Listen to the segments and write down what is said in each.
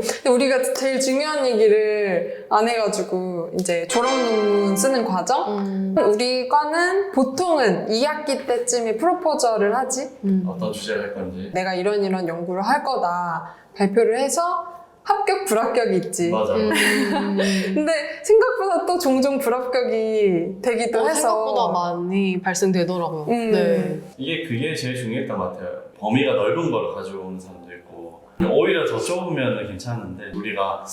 근데 우리가 제일 중요한 얘기를 안 해가지고 이제 졸업 논문 쓰는 과정? 우리 과는 보통은 2학기 때쯤에 프로포저를 하지. 어떤 주제를 할 건지. 내가 이런 연구를 할 거다 발표를 해서 합격, 불합격이 있지. 맞아. 근데 생각보다 또 종종 불합격이 되기도 해서 생각보다 많이 발생되더라고요. 네. 그게 제일 중요했던 것 같아요. 범위가 넓은 걸 가져오는 사람도 있고 오히려 더 좁으면 괜찮은데 우리가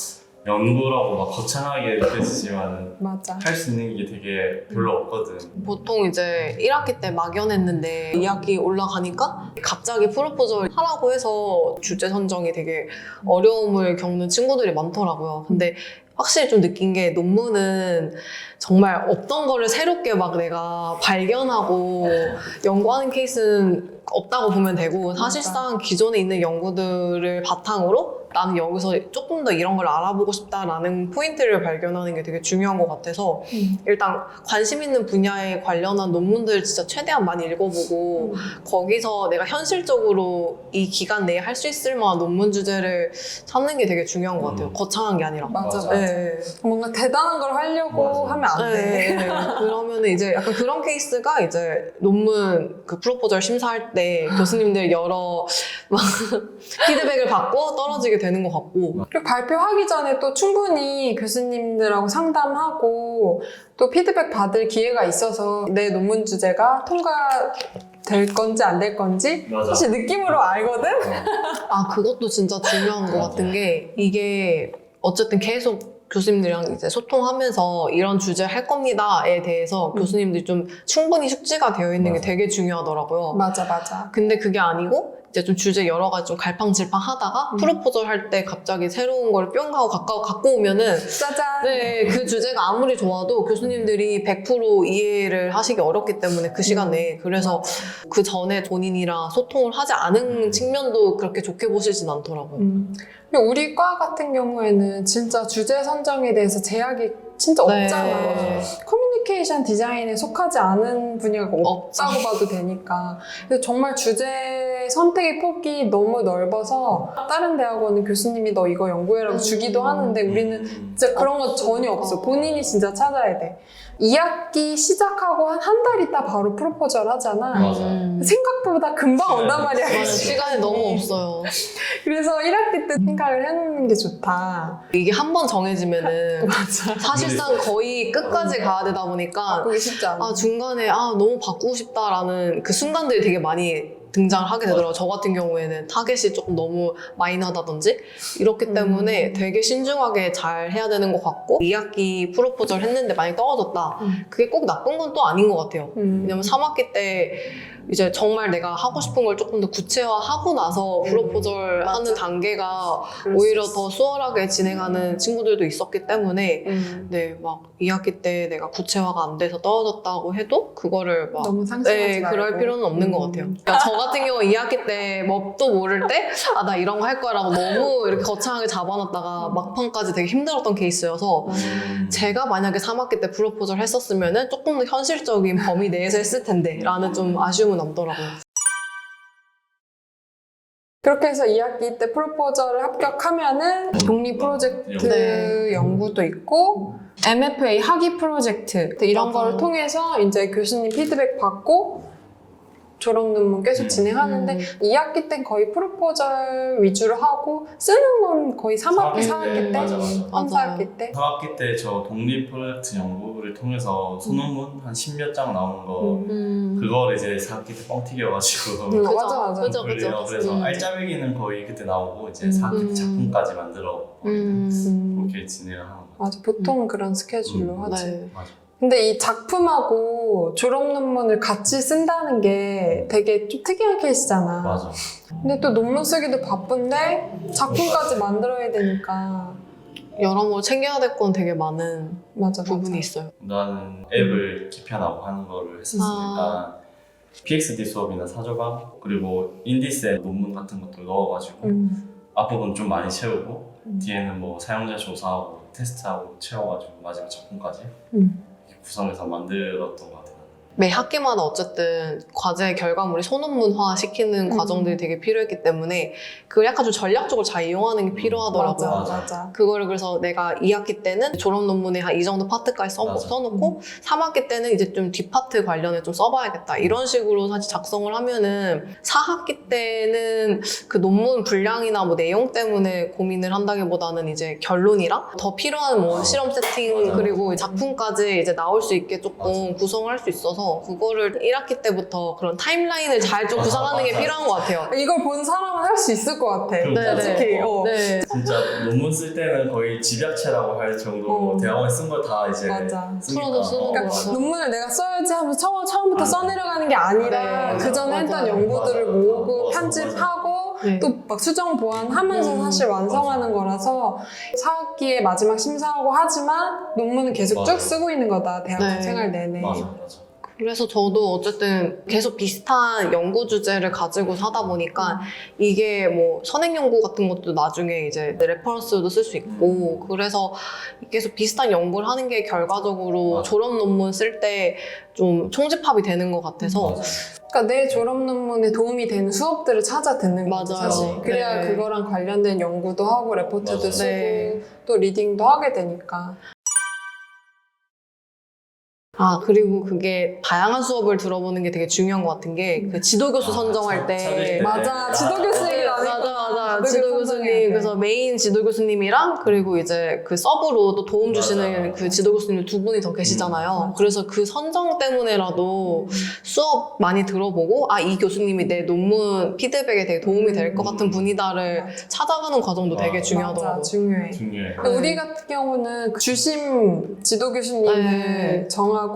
연구라고 막 거창하게 느껴지지만 맞아. 할 수 있는 게 되게 별로 없거든. 보통 이제 1학기 때 막연했는데 2학기 올라가니까 갑자기 프로포절 하라고 해서 주제 선정이 되게 어려움을 겪는 친구들이 많더라고요. 근데 확실히 좀 느낀 게 논문은 정말 없던 거를 새롭게 막 내가 발견하고 연구하는 케이스는 없다고 보면 되고 사실상 기존에 있는 연구들을 바탕으로 나는 여기서 조금 더 이런 걸 알아보고 싶다라는 포인트를 발견하는 게 되게 중요한 것 같아서 일단 관심 있는 분야에 관련한 논문들 진짜 최대한 많이 읽어보고 거기서 내가 현실적으로 이 기간 내에 할 수 있을 만한 논문 주제를 찾는 게 되게 중요한 것 같아요. 거창한 게 아니라. 맞아. 네. 뭔가 대단한 걸 하려고 맞아. 하면 안 돼. 네. 그러면은 이제 약간 그런 케이스가 이제 논문 그 프로포절 심사할 때 교수님들 여러 막 피드백을 받고 떨어지게 되는 것 같고. 그리고 발표하기 전에 또 충분히 교수님들하고 상담하고 또 피드백 받을 기회가 있어서 내 논문 주제가 통과될 건지 안 될 건지 맞아. 사실 느낌으로 알거든? 아, 그것도 진짜 중요한 것 같은 게 이게 어쨌든 계속 교수님들이랑 이제 소통하면서 이런 주제 할 겁니다에 대해서 교수님들이 좀 충분히 숙지가 되어 있는 게 맞아. 되게 중요하더라고요. 맞아. 근데 그게 아니고 이제 좀 주제 여러 가지 좀 갈팡질팡 하다가 프로포절 할 때 갑자기 새로운 걸 뿅 하고 갖고 오면은 짜잔! 네, 그 주제가 아무리 좋아도 교수님들이 100% 이해를 하시기 어렵기 때문에 그 시간에 그래서 그 전에 본인이랑 소통을 하지 않은 측면도 그렇게 좋게 보시진 않더라고요. 그리고 우리 과 같은 경우에는 진짜 주제 선정에 대해서 제약이 진짜 네. 없잖아. 커뮤니케이션 디자인에 속하지 않은 분야가 없다고 봐도 되니까. 그래서 정말 주제 선택의 폭이 너무 넓어서 다른 대학원은 교수님이 너 이거 연구해라고 주기도 하는데 우리는 진짜 그런 거 전혀 없어. 본인이 진짜 찾아야 돼. 2학기 시작하고 한 달 있다 바로 프로포절 하잖아. 맞아. 생각보다 금방 온단 말이야. 맞아, 시간이 너무 없어요. 그래서 1학기 때 생각을 해놓는 게 좋다. 이게 한 번 정해지면은 맞아. 사실상 거의 끝까지 가야 되다 보니까 바꾸기 쉽지 않아. 중간에 너무 바꾸고 싶다라는 그 순간들이 되게 많이 등장을 하게 되더라고요. 저 같은 경우에는 타겟이 조금 너무 마이너하다든지 이렇기 때문에 되게 신중하게 잘 해야 되는 것 같고 2학기 프로포절 했는데 많이 떨어졌다. 그게 꼭 나쁜 건 또 아닌 것 같아요. 왜냐면 3학기 때 이제 정말 내가 하고 싶은 걸 조금 더 구체화하고 나서 프로포절 맞아. 하는 단계가 그럴 수 오히려 있어. 더 수월하게 진행하는 친구들도 있었기 때문에 네, 막 2학기 때 내가 구체화가 안 돼서 떨어졌다고 해도 그거를 막 너무 상심하지 네, 말고. 그럴 필요는 없는 것 같아요. 그러니까 저 같은 경우 2학기 때 뭣도 모를 때 나 이런 거 할 거라고 너무 이렇게 거창하게 잡아놨다가 막판까지 되게 힘들었던 케이스여서 제가 만약에 3학기 때 프로포절 했었으면은 조금 더 현실적인 범위 내에서 했을 텐데 라는 좀 아쉬움은 남더라고요. 그렇게 해서 2학기 때 프로포저를 합격하면은 독립 프로젝트 네. 연구도 있고 MFA 학위 프로젝트 이런 맞아요. 걸 통해서 이제 교수님 피드백 받고 졸업 논문 계속 진행하는데 2학기 땐 거의 프로포절 위주로 하고 쓰는 건 거의 3학기, 4학기 때? 맞아. 3, 맞아요. 4학기 때? 4학기 때 저 독립 프로젝트 연구를 통해서 소논문 한 10몇 장 나오는 거 그걸 이제 4학기 때 뻥 튀겨가지고 그죠? 맞아. 그죠, 올리고 그죠. 그래서 알짜배기는 거의 그때 나오고 이제 4학기 때 작품까지 만들어 그렇게 진행을 하는 거 맞아. 보통 그런 스케줄로 하지. 네. 맞아. 근데 이 작품하고 졸업 논문을 같이 쓴다는 게 되게 좀 특이한 케이스잖아. 맞아. 근데 또 논문 쓰기도 바쁜데 작품까지 만들어야 되니까. 여러모로 챙겨야 될 건 되게 많은 맞아. 부분이 있어요. 나는 앱을 개편하고 하는 거를 했었으니까 PXD 수업이나 사조강 그리고 인디스에 논문 같은 것도 넣어가지고 앞부분 좀 많이 채우고 뒤에는 뭐 사용자 조사하고 테스트하고 채워가지고 마지막 작품까지 이렇게 구성해서 만들었던 것 같아요. 매 학기마다 어쨌든 과제 결과물이 소논문화 시키는 과정들이 되게 필요했기 때문에 그걸 약간 좀 전략적으로 잘 이용하는 게 필요하더라고요. 맞아. 그거를 그래서 내가 2학기 때는 졸업 논문에 한 이 정도 파트까지 맞아. 써놓고 3학기 때는 이제 좀 뒷파트 관련해 좀 써봐야겠다. 이런 식으로 사실 작성을 하면은 4학기 때는 그 논문 분량이나 뭐 내용 때문에 고민을 한다기보다는 이제 결론이랑 더 필요한 뭐 실험 세팅 맞아. 그리고 작품까지 이제 나올 수 있게 조금 구성을 할 수 있어서 그거를 1학기 때부터 그런 타임라인을 잘 좀 구상하는 게 필요한 것 같아요. 이걸 본 사람은 할 수 있을 것 같아. 네, 솔직히. 네. 네. 진짜 논문 쓸 때는 거의 집약체라고 할 정도로 대학원에 쓴 걸 다 이제 맞아. 쓰니까. 풀어서 쓰는 맞아. 거라서. 논문을 내가 써야지 하면서 처음부터 써내려가는 게 아니라 네, 그 전에 맞아. 했던 연구들을 맞아. 모으고 맞아. 편집하고 네. 또 막 수정 보완하면서 사실 완성하는 거라서 4학기에 마지막 심사하고 하지만 논문은 계속 맞아. 쭉 쓰고 있는 거다 대학원 네. 생활 내내. 맞아. 그래서 저도 어쨌든 계속 비슷한 연구 주제를 가지고 하다 보니까 이게 뭐 선행 연구 같은 것도 나중에 이제 레퍼런스도 쓸 수 있고 그래서 계속 비슷한 연구를 하는 게 결과적으로 맞아. 졸업 논문 쓸 때 좀 총집합이 되는 것 같아서 맞아. 그러니까 내 졸업 논문에 도움이 되는 수업들을 찾아 듣는 거죠 맞아요. 사실. 그래야 네. 그거랑 관련된 연구도 하고 레포트도 맞아. 쓰고 네. 또 리딩도 하게 되니까. 아 그리고 그게 다양한 수업을 들어보는 게 되게 중요한 것 같은 게 그 지도교수 선정할 때 찾을 때. 맞아. 지도교수 얘기를 안 했구나. 맞아. 지도 교수님, 그래서 메인 지도 교수님이랑 그리고 이제 그 서브로 또 도움 주시는 맞아. 그 지도 교수님 두 분이 더 계시잖아요. 그래서 그 선정 때문에라도 수업 많이 들어보고 아, 이 교수님이 내 논문 피드백에 되게 도움이 될 것 같은 분이다를 맞아. 찾아가는 과정도 되게 맞아. 중요하더라고요. 맞아, 중요해. 중요해. 근데 우리 같은 경우는 그 주심 지도 교수님을 네. 정하고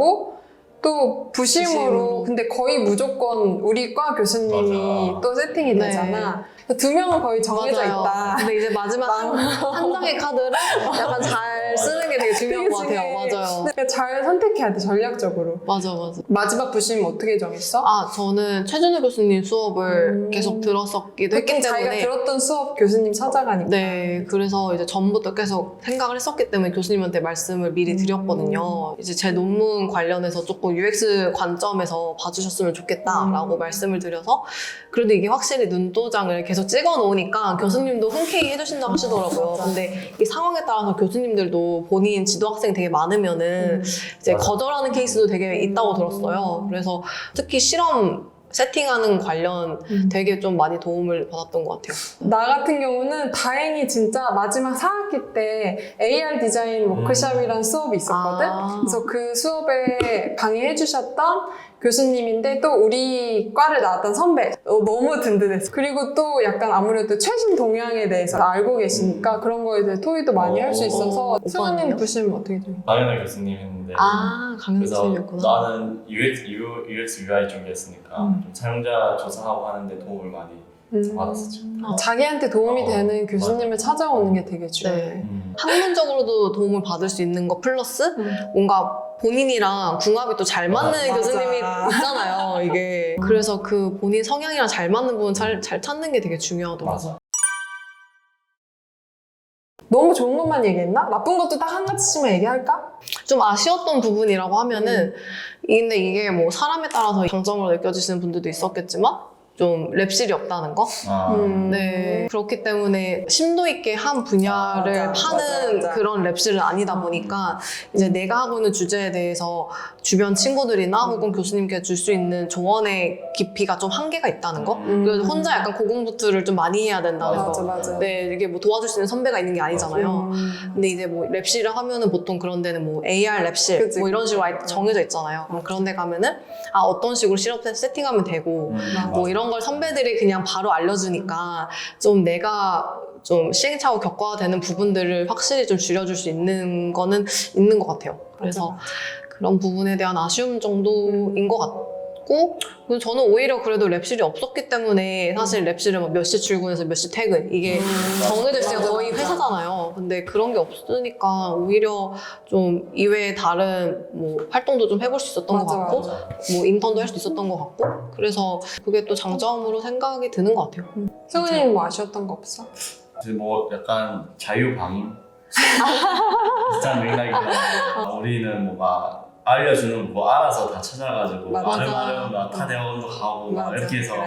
또 부심으로 부심으로. 근데 거의 무조건 우리 과 교수님이 맞아. 또 세팅이 네. 되잖아. 두 명은 거의 정해져 맞아요. 있다. 근데 이제 마지막 한 장의 카드를 약간 잘 쓰는 게 되게 중요한 것 같아요. 맞아요. 그러니까 잘 선택해야 돼 전략적으로. 맞아. 마지막 부심 어떻게 정했어? 아, 저는 최준우 교수님 수업을 계속 들었었기도 했기 그때 자기가 때문에 들었던 수업 교수님 찾아가니까. 네, 그래서 이제 전부터 계속 생각을 했었기 때문에 교수님한테 말씀을 미리 드렸거든요. 이제 제 논문 관련해서 조금 UX 관점에서 봐주셨으면 좋겠다라고 말씀을 드려서 그래도 이게 확실히 눈도장을 계속 찍어 놓으니까 교수님도 흔쾌히 해주신다고 하시더라고요. 맞아. 근데 이 상황에 따라서 교수님들도 본인 지도 학생 되게 많으면은 이제 맞아. 거절하는 케이스도 되게 있다고 들었어요. 그래서 특히 실험 세팅하는 관련 되게 좀 많이 도움을 받았던 것 같아요. 나 같은 경우는 다행히 진짜 마지막 4학기 때 AR 디자인 워크숍이라는 수업이 있었거든. 아. 그래서 그 수업에 강의해 주셨던 교수님인데 또 우리 과를 나왔던 선배. 너무 든든했어. 그리고 또 약간 아무래도 최신 동향에 대해서 알고 계시니까 그런 거에 대해 토의도 많이 할 수 있어서 승환님 오빠는요? 보시면 어떻게 돼요? 당연히 교수님 했는데 아, 강연 그래서 교수님이었구나. 나는 UX UI 쪽에 했으니까 좀 사용자 조사하고 하는데 도움을 많이 받았었죠. 자기한테 도움이 어, 되는 교수님을 찾아오는 게 되게 중요해. 네. 학문적으로도 도움을 받을 수 있는 거 플러스 뭔가 본인이랑 궁합이 또 잘 맞는 맞아. 교수님이 있잖아요, 이게. 그래서 그 본인 성향이랑 잘 맞는 부분 잘 찾는 게 되게 중요하더라고요. 맞아. 너무 좋은 것만 얘기했나? 나쁜 것도 딱 한 가지씩만 얘기할까? 좀 아쉬웠던 부분이라고 하면은 근데 이게 뭐 사람에 따라서 장점으로 느껴지시는 분들도 있었겠지만 좀 랩실이 없다는 거? 아, 네. 그렇기 때문에 심도 있게 한 분야를 맞아, 파는 맞아. 그런 랩실은 아니다 보니까 이제 내가 하고 있는 주제에 대해서 주변 친구들이나 혹은 교수님께 줄 수 있는 조언의 깊이가 좀 한계가 있다는 거? 그래서 혼자 약간 고공부투를 좀 많이 해야 된다는 거. 맞아. 네, 이게 뭐 도와줄 수 있는 선배가 있는 게 아니잖아요. 근데 이제 뭐 랩실을 하면은 보통 그런 데는 뭐 AR 랩실 그치. 뭐 이런 식으로 아예 정해져 있잖아요. 그럼 그런 데 가면은 아, 어떤 식으로 실업 세팅하면 되고 뭐 이런 걸 선배들이 그냥 바로 알려주니까 좀 내가 좀 시행착오 겪어야 되는 부분들을 확실히 좀 줄여줄 수 있는 거는 있는 것 같아요. 그래서 그런 부분에 대한 아쉬움 정도인 것 같고 그리고 저는 오히려 그래도 랩실이 없었기 때문에 사실 랩실은 뭐 몇 시 출근해서 몇 시 퇴근 이게 정해져 있으니까 거의 회사잖아요. 근데 그런 게 없으니까 오히려 좀 이외에 다른 뭐 활동도 좀 해볼 수 있었던 것 같고 뭐 인턴도 할 수 있었던 것 같고 그래서 그게 또 장점으로 생각이 드는 것 같아요. 승훈이는 뭐 아쉬웠던 거 없어? 이제 뭐 약간 자유방임? 비슷한 맥락이긴 한데 우리는 뭔가 알려주는 거 알아서 다 찾아가지고 맞아. 아름아름 막 타대원도 가고 막 맞아. 이렇게 해서 그래.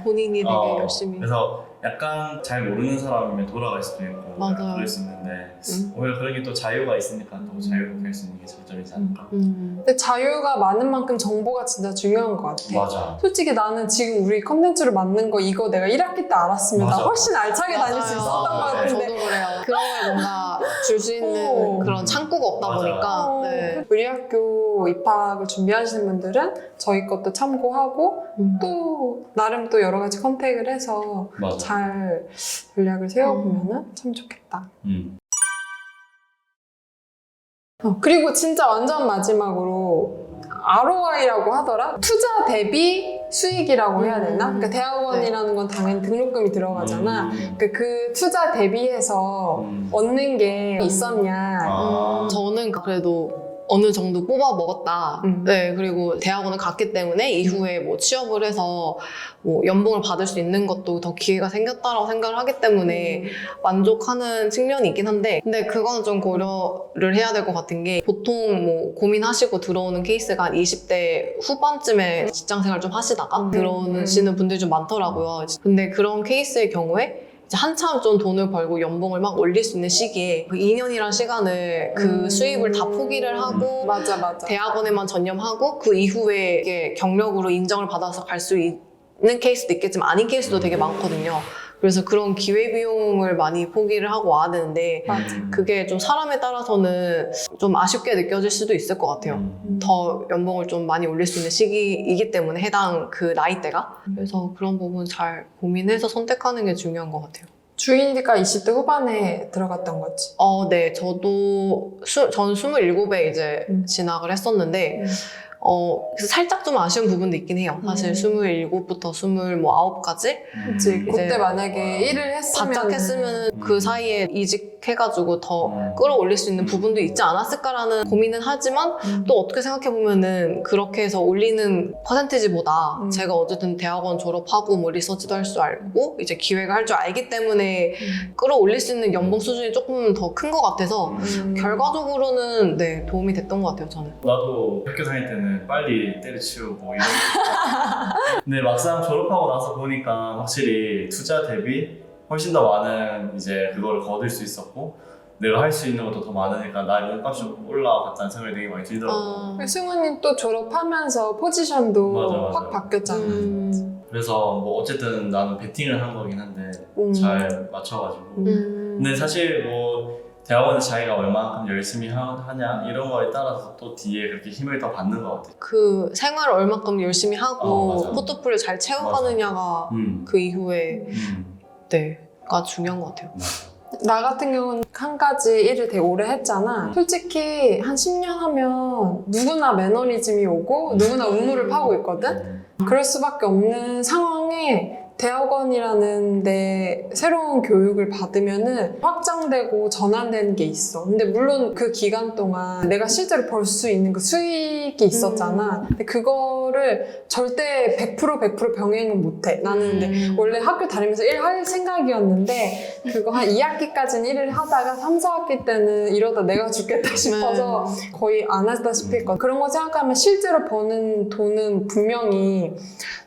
본인이 되게 열심히. 그래서 약간 잘 모르는 사람이면 돌아갈 수도 있고 맞아요. 그럴 수 있는데 오히려 그런 게 또 자유가 있으니까 또 자유롭게 할 수 있는 게 장점이지 않을까. 근데 자유가 많은 만큼 정보가 진짜 중요한 것 같아. 맞아. 솔직히 나는 지금 우리 컨텐츠로 만든 거 이거 내가 1학기 때 알았으면 나 맞아. 훨씬 알차게 다닐 수 있었던 것 맞아요. 같은데. 저도 그래요. 그런 걸 뭔가 줄 수 있는 오. 그런 창구가 없다 맞아. 보니까. 네. 우리 학교 입학을 준비하시는 분들은 저희 것도 참고하고 또 나름 또 여러 가지 컨택을 해서 맞아. 잘 전략을 세워보면 참 좋겠다. 그리고 진짜 완전 마지막으로 ROI라고 하더라? 투자 대비 수익이라고 해야 되나? 그러니까 대학원이라는 건 당연히 등록금이 들어가잖아. 그 투자 대비해서 얻는 게 있었냐. 저는 그래도 어느 정도 뽑아 먹었다. 네, 그리고 대학원을 갔기 때문에 이후에 뭐 취업을 해서 뭐 연봉을 받을 수 있는 것도 더 기회가 생겼다라고 생각을 하기 때문에 만족하는 측면이 있긴 한데, 근데 그거는 좀 고려를 해야 될 것 같은 게, 보통 뭐 고민하시고 들어오는 케이스가 한 20대 후반쯤에 직장생활 좀 하시다가 들어오시는 분들이 좀 많더라고요. 근데 그런 케이스의 경우에 이제 한참 좀 돈을 벌고 연봉을 막 올릴 수 있는 시기에 그 2년이란 시간을 그 수입을 다 포기를 하고 맞아. 대학원에만 전념하고 그 이후에 이게 경력으로 인정을 받아서 갈 수 있는 케이스도 있겠지만 아닌 케이스도 되게 많거든요. 그래서 그런 기회비용을 많이 포기를 하고 와야 되는데 맞아. 그게 좀 사람에 따라서는 좀 아쉽게 느껴질 수도 있을 것 같아요. 더 연봉을 좀 많이 올릴 수 있는 시기이기 때문에 해당 그 나이대가. 그래서 그런 부분 잘 고민해서 선택하는 게 중요한 것 같아요. 주인이가 20대 후반에 들어갔던 거지. 네, 저도 전 27에 이제 진학을 했었는데 그래서 살짝 좀 아쉬운 부분도 있긴 해요. 사실 27부터 29까지 그치. 그때 이제 만약에 일을 했으면. 바짝 했으면 그 사이에 이직해가지고 더 끌어올릴 수 있는 부분도 있지 않았을까라는 고민은 하지만 또 어떻게 생각해보면은 그렇게 해서 올리는 퍼센티지보다 제가 어쨌든 대학원 졸업하고 뭐 리서치도 할 줄 알고 이제 기획을 할 줄 알기 때문에 끌어올릴 수 있는 연봉 수준이 조금 더 큰 것 같아서 결과적으로는 네, 도움이 됐던 것 같아요, 저는. 나도 학교 다닐 때는 빨리 때려치우고 이런 근데 막상 졸업하고 나서 보니까 확실히 투자 대비 훨씬 더 많은 이제 그걸 거둘 수 있었고 내가 할 수 있는 것도 더 많으니까 나의 몸값이 올라갔다는 생각이 되게 많이 들더라고. 승우님 또 졸업하면서 포지션도 맞아. 확 바뀌었잖아. 그래서 뭐 어쨌든 나는 베팅을 한 거긴 한데 잘 맞춰가지고 근데 사실 뭐 대학원의 자기가 얼마만큼 열심히 하냐 이런 거에 따라서 또 뒤에 그렇게 힘을 더 받는 것 같아. 그 생활을 얼마큼 열심히 하고 맞아. 포트폴리오 잘 채워가느냐가 그 이후에 네가 중요한 것 같아요. 나 같은 경우는 한 가지 일을 되게 오래 했잖아. 솔직히 한 10년 하면 누구나 매너리즘이 오고 누구나 우물을 파고 있거든? 그럴 수밖에 없는 상황에 대학원이라는 데 새로운 교육을 받으면은 확장되고 전환되는 게 있어. 근데 물론 그 기간 동안 내가 실제로 벌 수 있는 그 수익이 있었잖아. 근데 그거를 절대 100% 병행은 못해. 나는 근데 원래 학교 다니면서 일할 생각이었는데 그거 한 2학기까지는 일을 하다가 3, 4학기 때는 이러다 내가 죽겠다 싶어서 거의 안 하다시피 했거든. 그런 거 생각하면 실제로 버는 돈은 분명히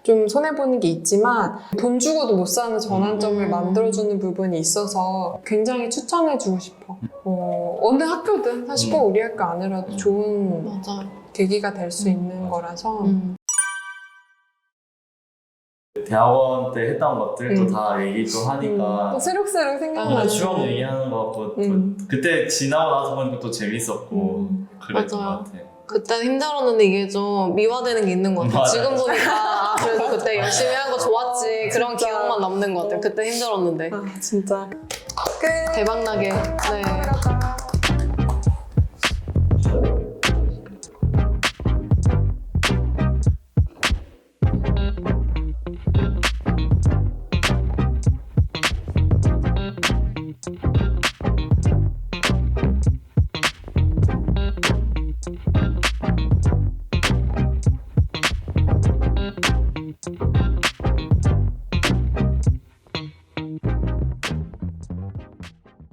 좀 손해보는 게 있지만 돈 주고도 못 사는 전환점을 만들어주는 부분이 있어서 굉장히 추천해주고 싶어. 어느 학교든 사실 꼭 우리 학교 아니라도 좋은 맞아. 계기가 될 수 있는 거라서 대학원 때 했던 것들도 다 얘기 또 하니까 또 새록새록 생각나는 추억 얘기하는 거 같고 그때 지나고 나서 보니까 또 재밌었고 그랬던 맞아요. 것 같아. 그때는 힘들었는데 이게 좀 미화되는 게 있는 것 같아요. 맞아요. 지금 보니까 그래도 그때 열심히 한 거 좋았지. 그런 진짜. 기억만 남는 것 같아요. 그때 힘들었는데. 진짜 끝. 대박나게. 네. 가자.